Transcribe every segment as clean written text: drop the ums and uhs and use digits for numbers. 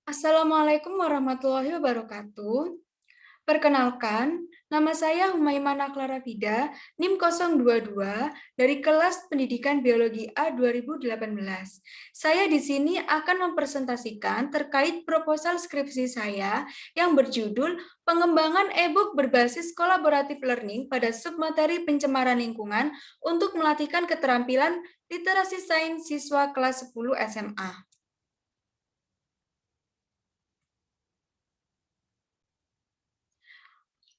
Assalamualaikum warahmatullahi wabarakatuh. Perkenalkan, nama saya Humaimah Naklara Fida, NIM 022 dari kelas Pendidikan Biologi A 2018. Saya di sini akan mempresentasikan terkait proposal skripsi saya yang berjudul Pengembangan e-book berbasis kolaboratif learning pada submateri pencemaran lingkungan untuk melatihkan keterampilan literasi sains siswa kelas 10 SMA.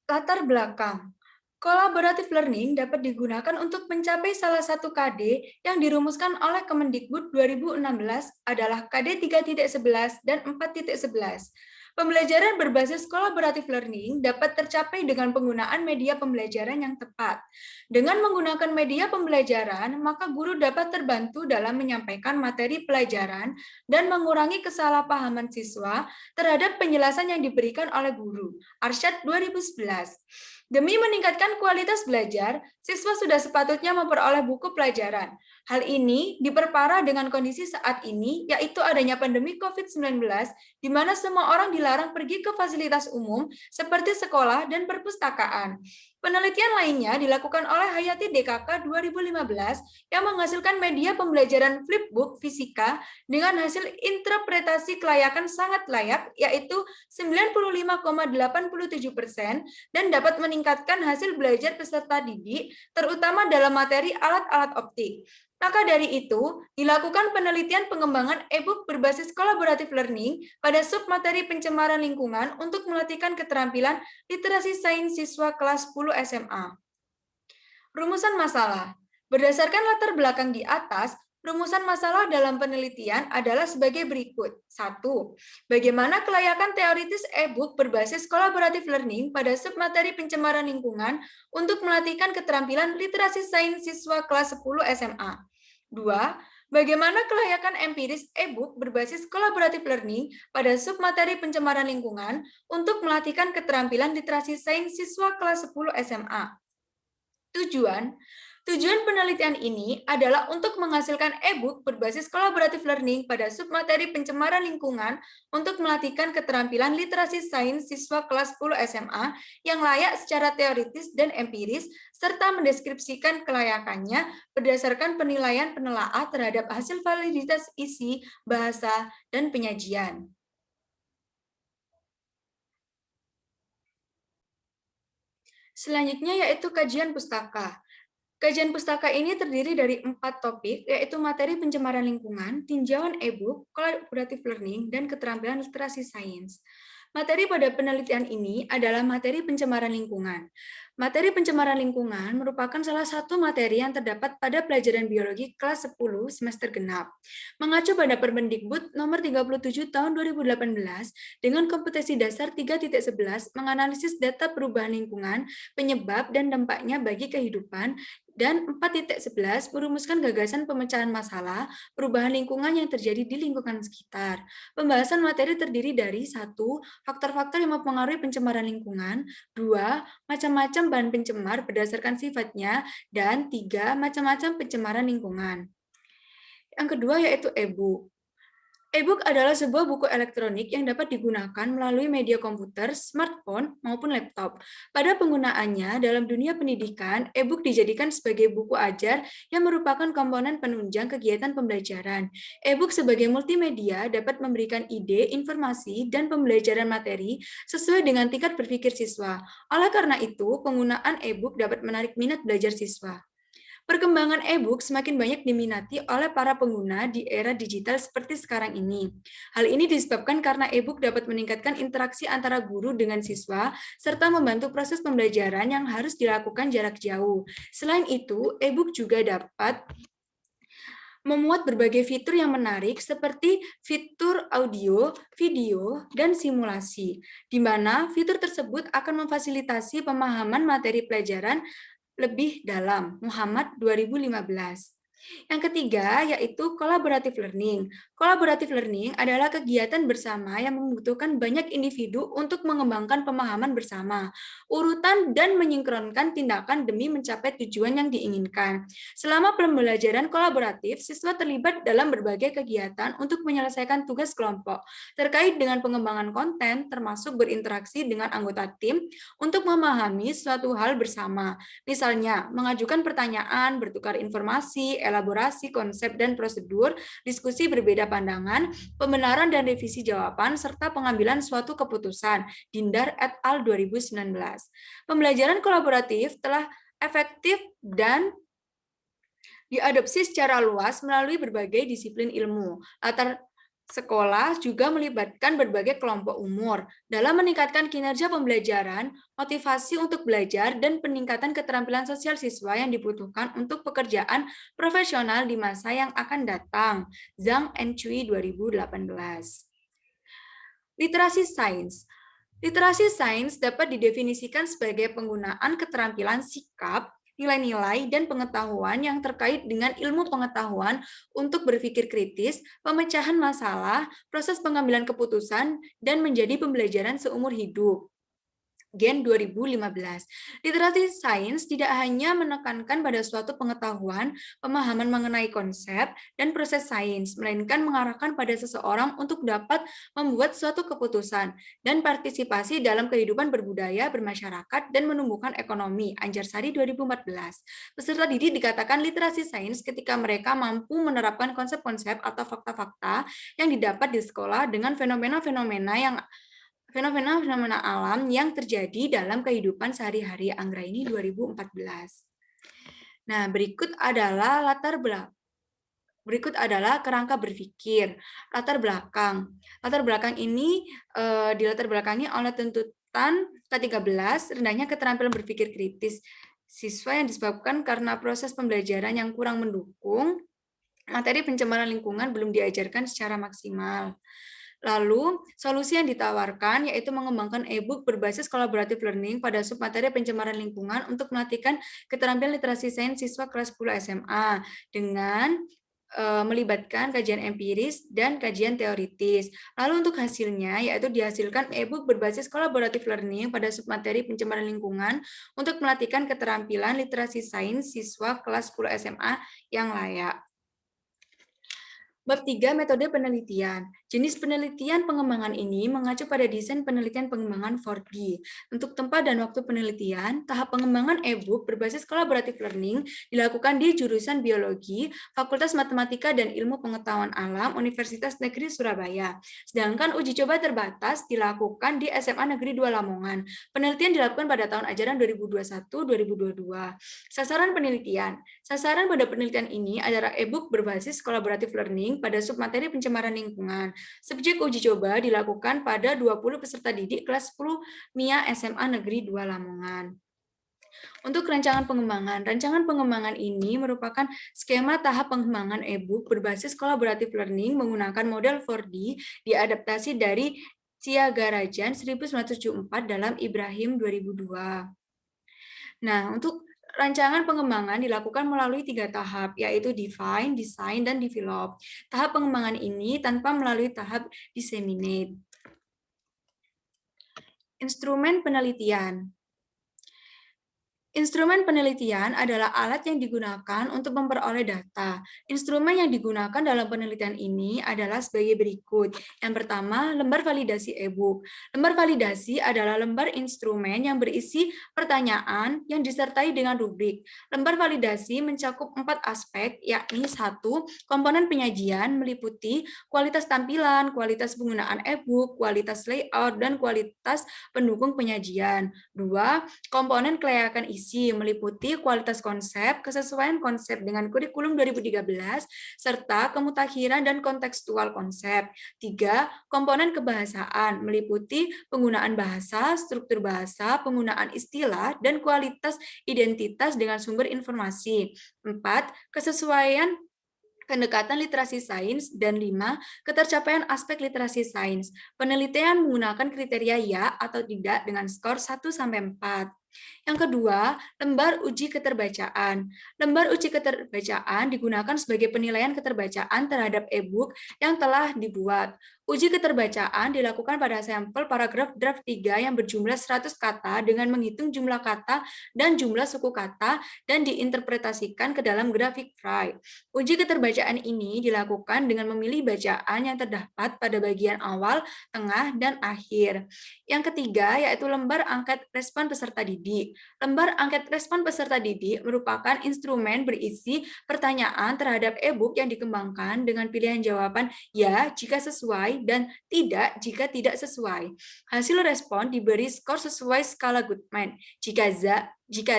Latar belakang. Kolaboratif learning dapat digunakan untuk mencapai salah satu KD yang dirumuskan oleh Kemendikbud 2016 adalah KD 3.11 dan 4.11. Pembelajaran berbasis kolaboratif learning dapat tercapai dengan penggunaan media pembelajaran yang tepat. Dengan menggunakan media pembelajaran, maka guru dapat terbantu dalam menyampaikan materi pelajaran dan mengurangi kesalahpahaman siswa terhadap penjelasan yang diberikan oleh guru. Arsyad 2011. Demi meningkatkan kualitas belajar, siswa sudah sepatutnya memperoleh buku pelajaran. Hal ini diperparah dengan kondisi saat ini, yaitu adanya pandemi COVID-19, di mana semua orang dilarang pergi ke fasilitas umum seperti sekolah dan perpustakaan. Penelitian lainnya dilakukan oleh Hayati DKK 2015 yang menghasilkan media pembelajaran flipbook fisika dengan hasil interpretasi kelayakan sangat layak, yaitu 95,87% dan dapat meningkatkan hasil belajar peserta didik, terutama dalam materi alat-alat optik. Maka dari itu, dilakukan penelitian pengembangan e-book berbasis kolaboratif learning pada submateri pencemaran lingkungan untuk melatihkan keterampilan literasi sains siswa kelas 10 SMA. Rumusan masalah. Berdasarkan latar belakang di atas, rumusan masalah dalam penelitian adalah sebagai berikut. 1. Bagaimana kelayakan teoritis e-book berbasis kolaboratif learning pada submateri pencemaran lingkungan untuk melatihkan keterampilan literasi sains siswa kelas 10 SMA. 2. Bagaimana kelayakan empiris e-book berbasis kolaboratif learning pada submateri pencemaran lingkungan untuk melatihkan keterampilan literasi sains siswa kelas 10 SMA. Tujuan penelitian ini adalah untuk menghasilkan e-book berbasis kolaboratif learning pada submateri pencemaran lingkungan untuk melatihkan keterampilan literasi sains siswa kelas 10 SMA yang layak secara teoritis dan empiris, serta mendeskripsikan kelayakannya berdasarkan penilaian penelaah terhadap hasil validitas isi, bahasa, dan penyajian. Selanjutnya yaitu kajian pustaka. Kajian pustaka ini terdiri dari 4 topik, yaitu materi pencemaran lingkungan, tinjauan e-book, collaborative learning, dan keterampilan literasi sains. Materi pada penelitian ini adalah materi pencemaran lingkungan. Materi pencemaran lingkungan merupakan salah satu materi yang terdapat pada pelajaran biologi kelas 10 semester genap. Mengacu pada Permendikbud nomor 37 tahun 2018 dengan kompetensi dasar 3.11 menganalisis data perubahan lingkungan, penyebab dan dampaknya bagi kehidupan, dan 4.11 merumuskan gagasan pemecahan masalah perubahan lingkungan yang terjadi di lingkungan sekitar. Pembahasan materi terdiri dari 1. Faktor-faktor yang mempengaruhi pencemaran lingkungan, 2. Macam-macam bahan pencemar berdasarkan sifatnya, dan 3. Macam-macam pencemaran lingkungan. Yang kedua yaitu e-book. E-book adalah sebuah buku elektronik yang dapat digunakan melalui media komputer, smartphone, maupun laptop. Pada penggunaannya dalam dunia pendidikan, e-book dijadikan sebagai buku ajar yang merupakan komponen penunjang kegiatan pembelajaran. E-book sebagai multimedia dapat memberikan ide, informasi, dan pembelajaran materi sesuai dengan tingkat berpikir siswa. Oleh karena itu, penggunaan e-book dapat menarik minat belajar siswa. Perkembangan e-book semakin banyak diminati oleh para pengguna di era digital seperti sekarang ini. Hal ini disebabkan karena e-book dapat meningkatkan interaksi antara guru dengan siswa, serta membantu proses pembelajaran yang harus dilakukan jarak jauh. Selain itu, e-book juga dapat memuat berbagai fitur yang menarik seperti fitur audio, video, dan simulasi, di mana fitur tersebut akan memfasilitasi pemahaman materi pelajaran lebih dalam. Muhammad 2015. Yang ketiga, yaitu collaborative learning. Collaborative learning adalah kegiatan bersama yang membutuhkan banyak individu untuk mengembangkan pemahaman bersama, urutan, dan menyinkronkan tindakan demi mencapai tujuan yang diinginkan. Selama pembelajaran kolaboratif, siswa terlibat dalam berbagai kegiatan untuk menyelesaikan tugas kelompok terkait dengan pengembangan konten, termasuk berinteraksi dengan anggota tim untuk memahami suatu hal bersama. Misalnya, mengajukan pertanyaan, bertukar informasi, elaborasi konsep dan prosedur, diskusi berbeda pandangan, pembenaran dan revisi jawaban, serta pengambilan suatu keputusan. Dindar et al. 2019. Pembelajaran kolaboratif telah efektif dan diadopsi secara luas melalui berbagai disiplin ilmu. Latar sekolah juga melibatkan berbagai kelompok umur dalam meningkatkan kinerja pembelajaran, motivasi untuk belajar, dan peningkatan keterampilan sosial siswa yang dibutuhkan untuk pekerjaan profesional di masa yang akan datang. Zhang and Cui 2018. Literasi sains. Literasi sains dapat didefinisikan sebagai penggunaan keterampilan sikap, nilai-nilai, dan pengetahuan yang terkait dengan ilmu pengetahuan untuk berpikir kritis, pemecahan masalah, proses pengambilan keputusan, dan menjadi pembelajaran seumur hidup. Gen 2015. Literasi sains tidak hanya menekankan pada suatu pengetahuan, pemahaman mengenai konsep, dan proses sains, melainkan mengarahkan pada seseorang untuk dapat membuat suatu keputusan dan partisipasi dalam kehidupan berbudaya, bermasyarakat, dan menumbuhkan ekonomi. Anjarsari 2014. Peserta didik dikatakan literasi sains ketika mereka mampu menerapkan konsep-konsep atau fakta-fakta yang didapat di sekolah dengan fenomena-fenomena alam yang terjadi dalam kehidupan sehari-hari. Anggraini 2014. Nah, berikut adalah kerangka berpikir. Latar belakang. Latar belakang ini dilatar belakangi oleh tuntutan K13, rendahnya keterampilan berpikir kritis siswa yang disebabkan karena proses pembelajaran yang kurang mendukung, materi pencemaran lingkungan belum diajarkan secara maksimal. Lalu, solusi yang ditawarkan yaitu mengembangkan e-book berbasis collaborative learning pada submateri pencemaran lingkungan untuk melatihkan keterampilan literasi sains siswa kelas 10 SMA dengan melibatkan kajian empiris dan kajian teoritis. Lalu untuk hasilnya yaitu dihasilkan e-book berbasis collaborative learning pada submateri pencemaran lingkungan untuk melatihkan keterampilan literasi sains siswa kelas 10 SMA yang layak. Bab 3, metode penelitian. Jenis penelitian pengembangan ini mengacu pada desain penelitian pengembangan 4D. Untuk tempat dan waktu penelitian, tahap pengembangan e-book berbasis collaborative learning dilakukan di jurusan Biologi, Fakultas Matematika dan Ilmu Pengetahuan Alam, Universitas Negeri Surabaya. Sedangkan uji coba terbatas dilakukan di SMA Negeri 2 Lamongan. Penelitian dilakukan pada tahun ajaran 2021-2022. Sasaran penelitian. Sasaran pada penelitian ini adalah e-book berbasis collaborative learning pada submateri pencemaran lingkungan. Subjek uji coba dilakukan pada 20 peserta didik kelas 10 MIA SMA Negeri 2 Lamongan. Untuk rancangan pengembangan ini merupakan skema tahap pengembangan e-book berbasis collaborative learning menggunakan model 4D diadaptasi dari Siagarajan 1974 dalam Ibrahim 2002. Nah, untuk rancangan pengembangan dilakukan melalui 3 tahap, yaitu define, design, dan develop. Tahap pengembangan ini tanpa melalui tahap disseminate. Instrumen penelitian. Instrumen penelitian adalah alat yang digunakan untuk memperoleh data. Instrumen yang digunakan dalam penelitian ini adalah sebagai berikut. Yang pertama, lembar validasi e-book. Lembar validasi adalah lembar instrumen yang berisi pertanyaan yang disertai dengan rubrik. Lembar validasi mencakup 4 aspek, yakni 1. Komponen penyajian meliputi kualitas tampilan, kualitas penggunaan e-book, kualitas layout, dan kualitas pendukung penyajian. 2. Komponen kelayakan isi meliputi kualitas konsep, kesesuaian konsep dengan kurikulum 2013, serta kemutakhiran dan kontekstual konsep. 3. Komponen kebahasaan meliputi penggunaan bahasa, struktur bahasa, penggunaan istilah, dan kualitas identitas dengan sumber informasi. 4. Kesesuaian pendekatan literasi sains, dan 5. Ketercapaian aspek literasi sains. Penelitian menggunakan kriteria ya atau tidak dengan skor 1-4. Yang kedua, lembar uji keterbacaan. Lembar uji keterbacaan digunakan sebagai penilaian keterbacaan terhadap e-book yang telah dibuat. Uji keterbacaan dilakukan pada sampel paragraf draft 3 yang berjumlah 100 kata dengan menghitung jumlah kata dan jumlah suku kata dan diinterpretasikan ke dalam grafik Frey. Uji keterbacaan ini dilakukan dengan memilih bacaan yang terdapat pada bagian awal, tengah, dan akhir. Yang ketiga, yaitu lembar angket respon peserta didik. Lembar angket respon peserta didik merupakan instrumen berisi pertanyaan terhadap e-book yang dikembangkan dengan pilihan jawaban ya jika sesuai dan tidak jika tidak sesuai. Hasil respon diberi skor sesuai skala Goodman. Jika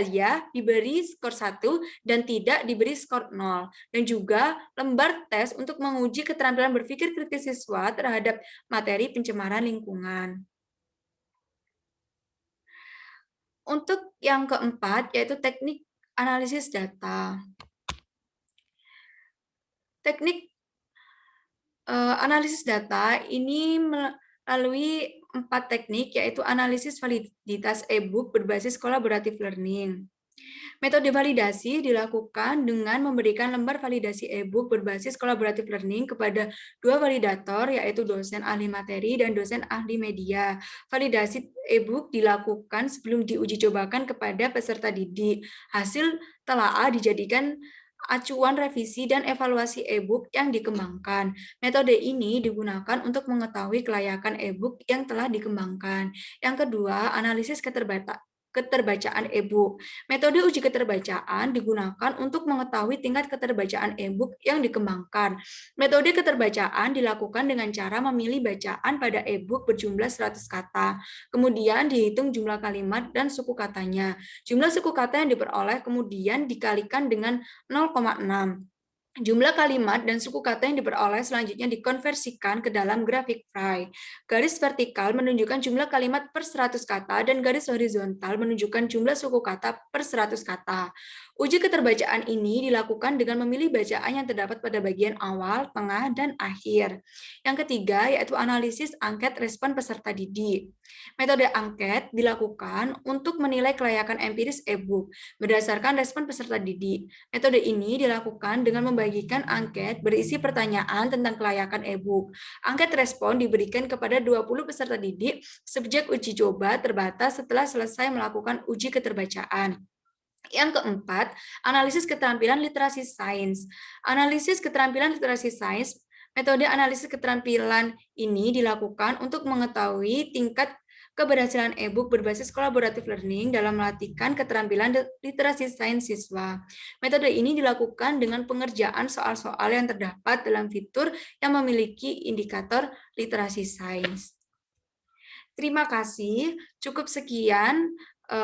ya diberi skor 1 dan tidak diberi skor 0. Dan juga lembar tes untuk menguji keterampilan berpikir kritis siswa terhadap materi pencemaran lingkungan. Untuk yang keempat, yaitu teknik analisis data. Teknik analisis data ini melalui 4 teknik, yaitu analisis validitas e-book berbasis collaborative learning. Metode validasi dilakukan dengan memberikan lembar validasi e-book berbasis collaborative learning kepada 2 validator, yaitu dosen ahli materi dan dosen ahli media. Validasi e-book dilakukan sebelum diuji cobakan kepada peserta didik. Hasil telaah dijadikan acuan revisi dan evaluasi e-book yang dikembangkan. Metode ini digunakan untuk mengetahui kelayakan e-book yang telah dikembangkan. Yang kedua, analisis keterbacaan e-book. Metode uji keterbacaan digunakan untuk mengetahui tingkat keterbacaan e-book yang dikembangkan. Metode keterbacaan dilakukan dengan cara memilih bacaan pada e-book berjumlah 100 kata. Kemudian dihitung jumlah kalimat dan suku katanya. Jumlah suku kata yang diperoleh kemudian dikalikan dengan 0,6. Jumlah kalimat dan suku kata yang diperoleh selanjutnya dikonversikan ke dalam grafik Frey. Garis vertikal menunjukkan jumlah kalimat per 100 kata dan garis horizontal menunjukkan jumlah suku kata per 100 kata. Uji keterbacaan ini dilakukan dengan memilih bacaan yang terdapat pada bagian awal, tengah, dan akhir. Yang ketiga, yaitu analisis angket respon peserta didik. Metode angket dilakukan untuk menilai kelayakan empiris e-book berdasarkan respon peserta didik. Metode ini dilakukan dengan membagikan angket berisi pertanyaan tentang kelayakan e-book. Angket respon diberikan kepada 20 peserta didik subjek uji coba terbatas setelah selesai melakukan uji keterbacaan. Yang keempat, analisis keterampilan literasi sains. Analisis keterampilan literasi sains, metode analisis keterampilan ini dilakukan untuk mengetahui tingkat keberhasilan e-book berbasis collaborative learning dalam melatihkan keterampilan literasi sains siswa. Metode ini dilakukan dengan pengerjaan soal-soal yang terdapat dalam fitur yang memiliki indikator literasi sains. Terima kasih, cukup sekian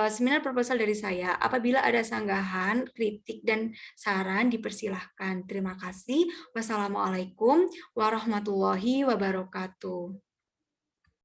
seminar proposal dari saya. Apabila ada sanggahan, kritik, dan saran dipersilahkan. Terima kasih. Wassalamualaikum warahmatullahi wabarakatuh.